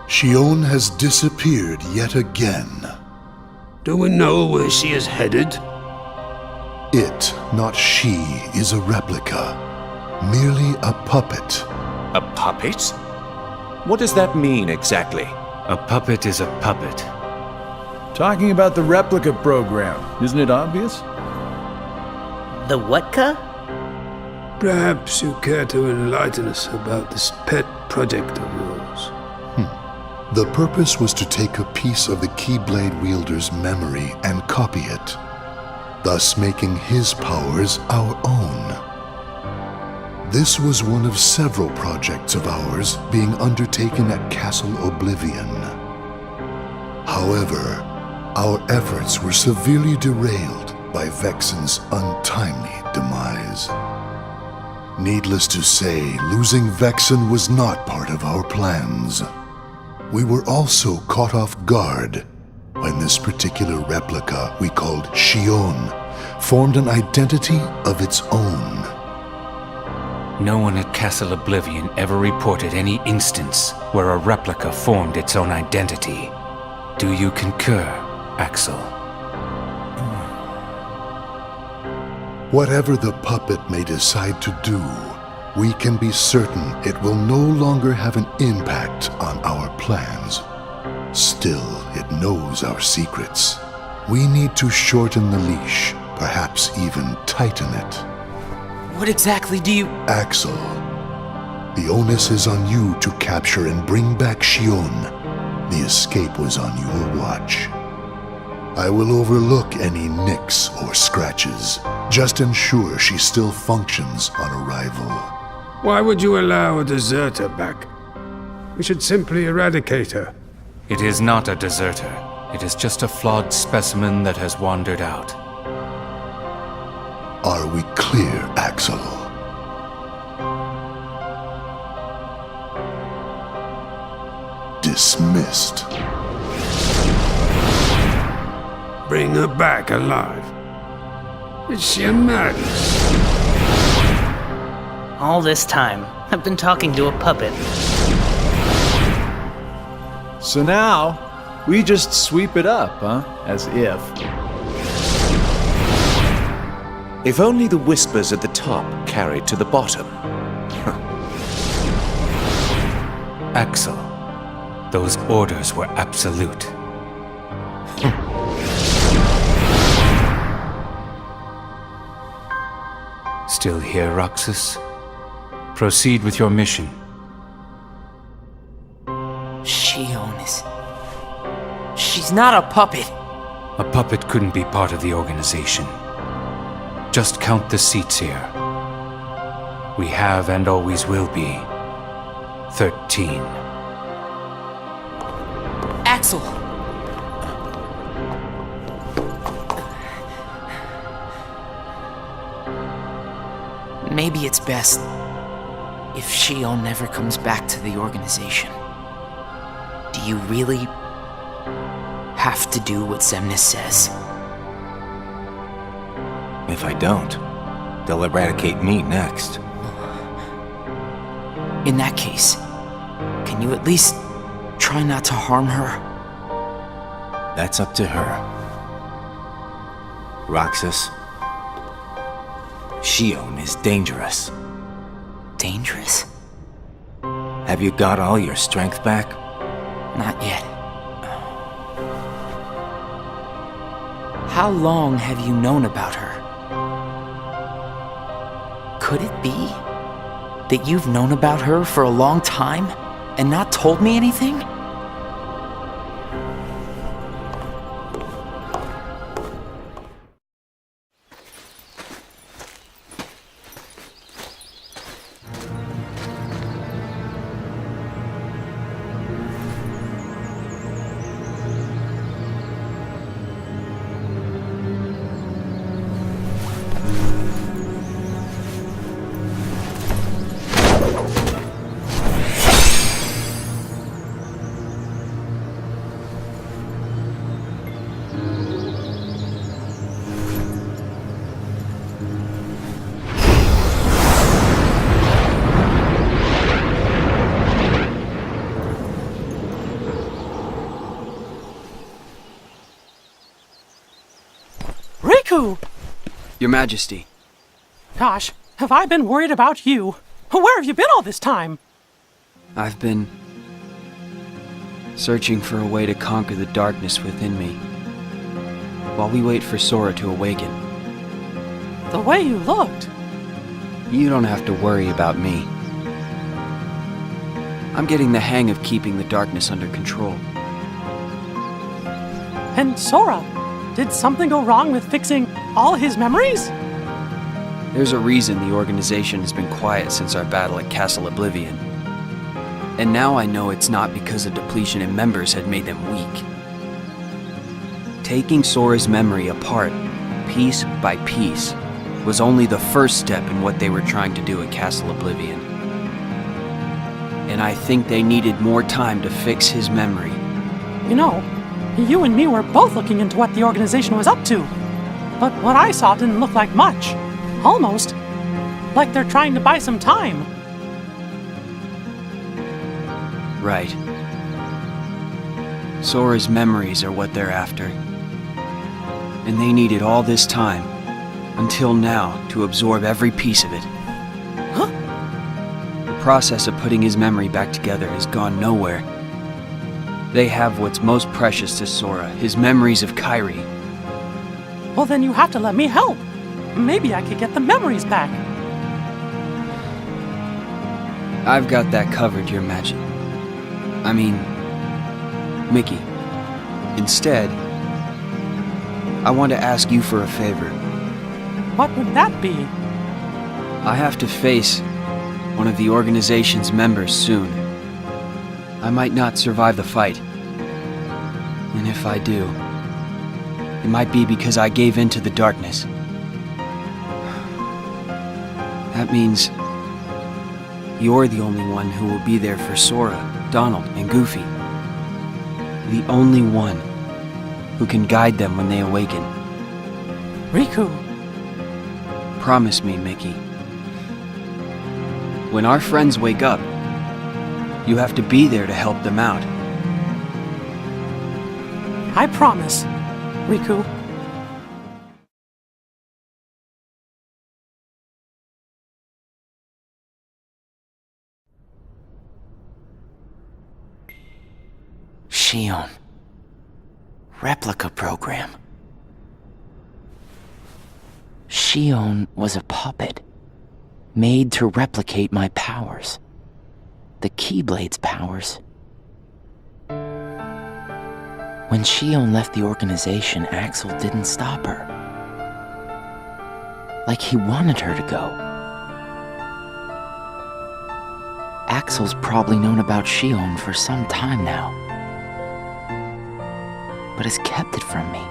Xion has disappeared yet again. Do we know where she is headed? It, not she, is a replica. Merely a puppet. A puppet? What does that mean exactly? A puppet is a puppet. Talking about the replica program, isn't it obvious? The what-ca? Perhaps you care to enlighten us about this pet project of yours. The purpose was to take a piece of the Keyblade wielder's memory and copy it, thus making his powers our own. This was one of several projects of ours being undertaken at Castle Oblivion. However, our efforts were severely derailed by Vexen's untimely demise. Needless to say, losing Vexen was not part of our plans. We were also caught off guard when this particular replica we called Xion formed an identity of its own. No one at Castle Oblivion ever reported any instance where a replica formed its own identity. Do you concur, Axel? Whatever the puppet may decide to do, we can be certain it will no longer have an impact on our plans. Still, it knows our secrets. We need to shorten the leash, perhaps even tighten it. What exactly do you... Axel, the onus is on you to capture and bring back Xion. The escape was on your watch. I will overlook any nicks or scratches. Just ensure she still functions on arrival. Why would you allow a deserter back? We should simply eradicate her. It is not a deserter. It is just a flawed specimen that has wandered out. Are we clear, Axel? Dismissed. Bring her back alive. Is she a madness? All this time, I've been talking to a puppet. So now, we just sweep it up, huh? As if. If only the whispers at the top carried to the bottom. Axel, those orders were absolute. Still here, Roxas? Proceed with your mission. Xion is... She's not a puppet. A puppet couldn't be part of the organization. Just count the seats here. We have and always will be 13. Axel! Maybe it's best if Xion never comes back to the organization. Do you really have to do what Xemnas says? If I don't, they'll eradicate me next. In that case, can you at least try not to harm her? That's up to her. Roxas, Xion is dangerous. Dangerous? Have you got all your strength back? Not yet. How long have you known about her? Could it be that you've known about her for a long time and not told me anything? Your Majesty. Gosh, have I been worried about you? Where have you been all this time? I've been searching for a way to conquer the darkness within me, while we wait for Sora to awaken. The way you looked. You don't have to worry about me. I'm getting the hang of keeping the darkness under control. And Sora, did something go wrong with fixing all his memories? There's a reason the organization has been quiet since our battle at Castle Oblivion. And now I know it's not because a depletion in members had made them weak. Taking Sora's memory apart, piece by piece, was only the first step in what they were trying to do at Castle Oblivion. And I think they needed more time to fix his memory. You know, you and me were both looking into what the organization was up to. But what I saw didn't look like much. Almost like they're trying to buy some time. Right. Sora's memories are what they're after. And they needed all this time, until now, to absorb every piece of it. Huh? The process of putting his memory back together has gone nowhere. They have what's most precious to Sora, his memories of Kairi. Well, then you have to let me help. Maybe I could get the memories back. I've got that covered, Your Majesty. I mean, Mickey. Instead, I want to ask you for a favor. What would that be? I have to face one of the organization's members soon. I might not survive the fight. And if I do, it might be because I gave in to the darkness. That means you're the only one who will be there for Sora, Donald, and Goofy. The only one who can guide them when they awaken. Riku. Promise me, Mickey. When our friends wake up, you have to be there to help them out. I promise, Riku. Shion. Replica program. Shion was a puppet, made to replicate my powers. The Keyblade's powers. When Shion left the organization, Axel didn't stop her. Like he wanted her to go. Axel's probably known about Shion for some time now, but has kept it from me.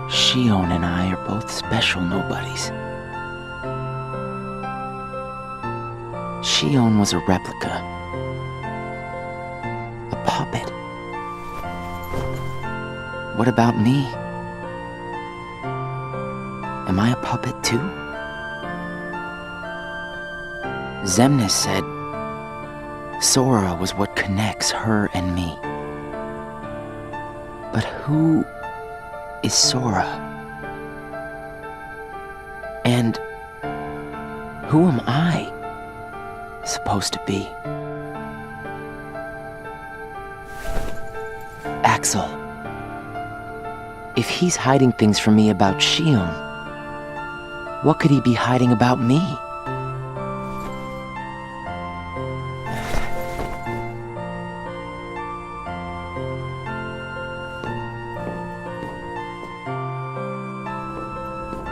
Shion and I are both special nobodies. Shion was a replica. A puppet. What about me? Am I a puppet too? Xemnas said Sora was what connects her and me. But who is Sora? And who am I supposed to be? Axel. If he's hiding things from me about Shion, what could he be hiding about me?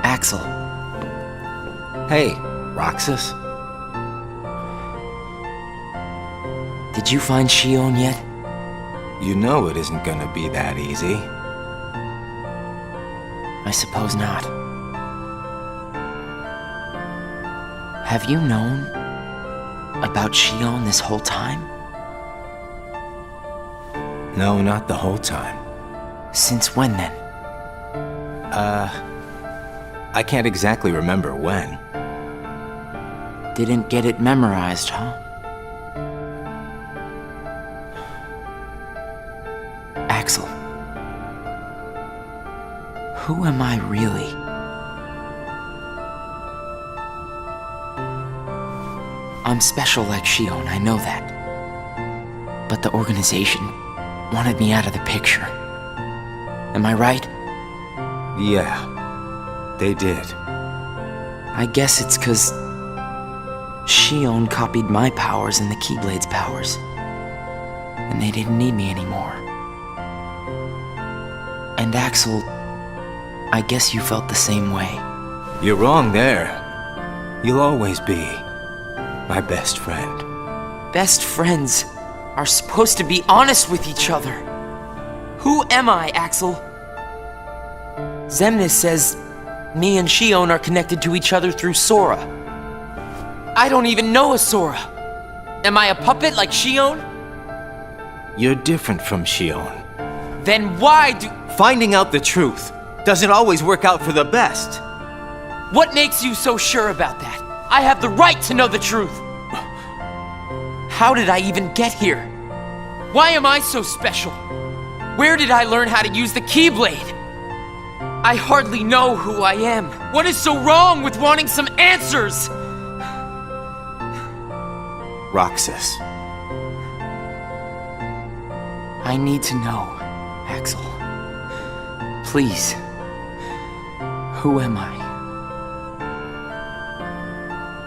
Axel. Hey, Roxas. Did you find Shion yet? You know it isn't gonna be that easy. I suppose not. Have you known about Shion this whole time? No, not the whole time. Since when then? I can't exactly remember when. Didn't get it memorized, huh? Axel. Who am I really? I'm special like Shion, I know that. But the organization wanted me out of the picture. Am I right? Yeah, they did. I guess it's 'cause Shion copied my powers and the Keyblade's powers. And they didn't need me anymore. And Axel, I guess you felt the same way. You're wrong there. You'll always be my best friend. Best friends are supposed to be honest with each other. Who am I, Axel? Xemnas says me and Shion are connected to each other through Sora. I don't even know a Sora. Am I a puppet like Shion? You're different from Shion. Then why do... Finding out the truth doesn't always work out for the best. What makes you so sure about that? I have the right to know the truth. How did I even get here? Why am I so special? Where did I learn how to use the Keyblade? I hardly know who I am. What is so wrong with wanting some answers? Roxas. I need to know, Axel. Please. Who am I?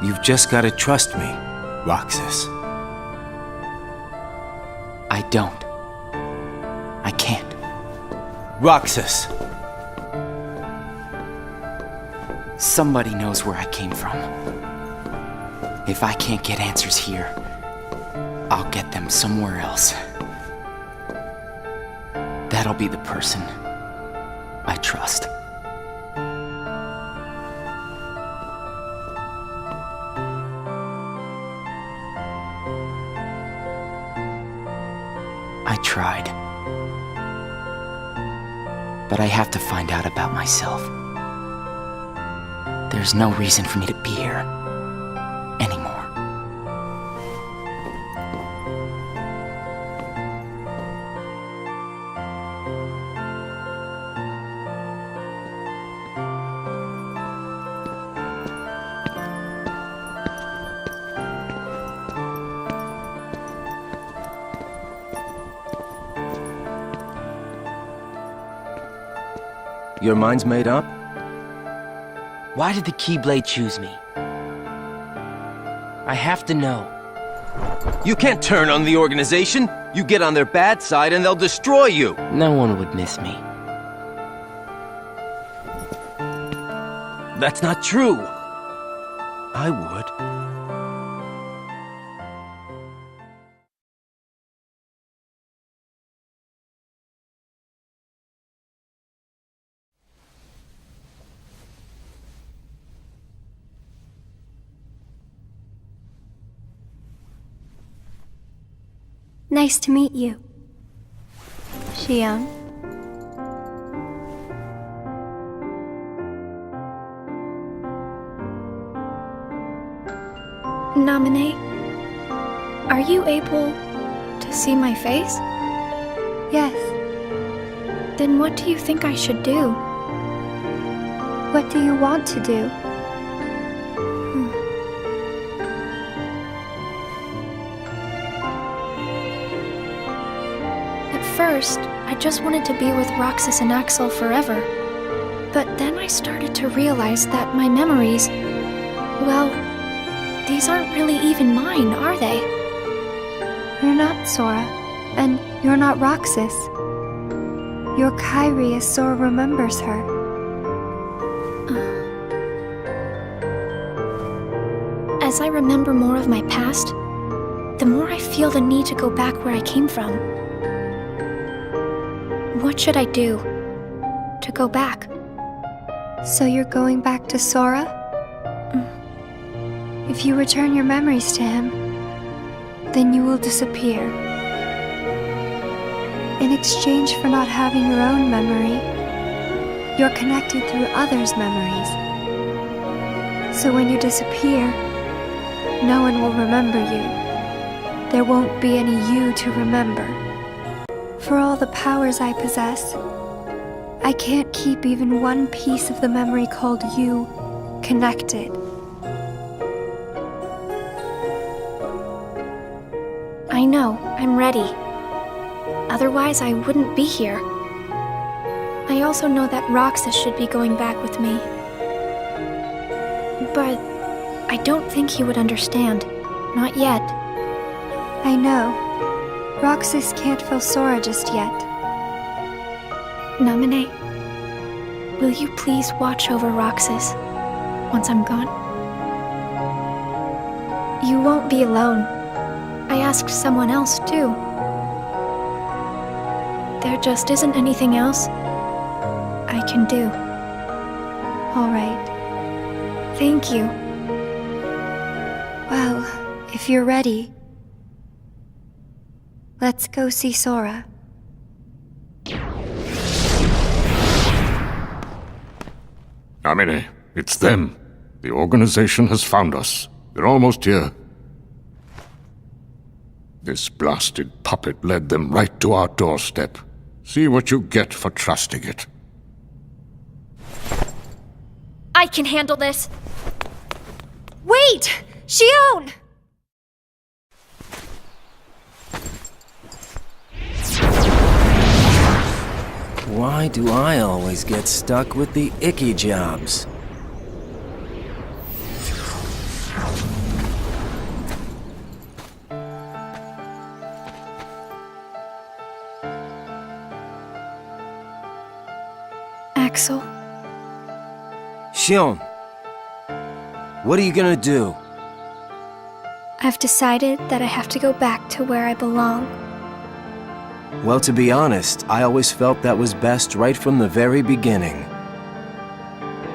You've just gotta trust me, Roxas. I don't. I can't. Roxas! Somebody knows where I came from. If I can't get answers here, I'll get them somewhere else. That'll be the person I trust. I tried. But I have to find out about myself. There's no reason for me to be here anymore. Your mind's made up? Why did the Keyblade choose me? I have to know. You can't turn on the organization! You get on their bad side and they'll destroy you! No one would miss me. That's not true! I would. Nice to meet you. Shion. Namine, are you able to see my face? Yes. Then what do you think I should do? What do you want to do? First, I just wanted to be with Roxas and Axel forever. But then I started to realize that my memories, well, these aren't really even mine, are they? You're not Sora, and you're not Roxas. You're Kairi as Sora remembers her. As I remember more of my past, the more I feel the need to go back where I came from. What should I do to go back? So you're going back to Sora? If you return your memories to him, then you will disappear. In exchange for not having your own memory, you're connected through others' memories. So when you disappear, no one will remember you. There won't be any you to remember. For all the powers I possess, I can't keep even one piece of the memory called you connected. I know, I'm ready. Otherwise, I wouldn't be here. I also know that Roxas should be going back with me. But I don't think he would understand. Not yet. I know. Roxas can't feel Sora just yet. Namine, will you please watch over Roxas once I'm gone? You won't be alone. I asked someone else too. There just isn't anything else I can do. All right. Thank you. Well, if you're ready, let's go see Sora. Namine, it's them. The organization has found us. They're almost here. This blasted puppet led them right to our doorstep. See what you get for trusting it. I can handle this. Wait! Shion! Why do I always get stuck with the icky jobs? Axel. Shion, what are you gonna do? I've decided that I have to go back to where I belong. Well, to be honest, I always felt that was best right from the very beginning.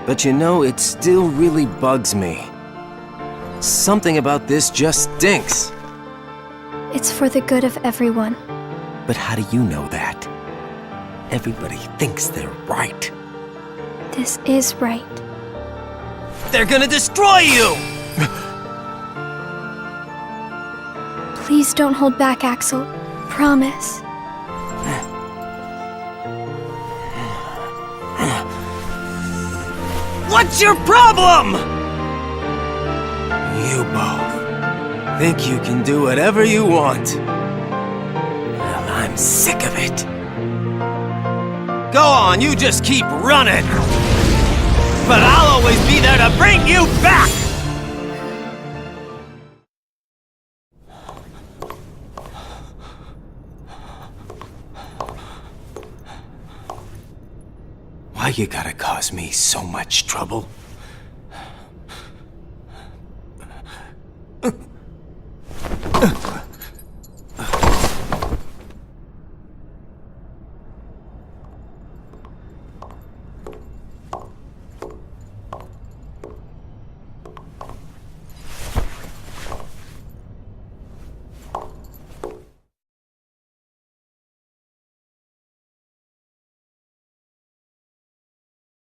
But you know, it still really bugs me. Something about this just stinks. It's for the good of everyone. But how do you know that? Everybody thinks they're right. This is right. They're gonna destroy you! Please don't hold back, Axel. Promise. What's your problem? You both think you can do whatever you want. Well, I'm sick of it. Go on, you just keep running. But I'll always be there to bring you back! Why you gotta cause me so much trouble?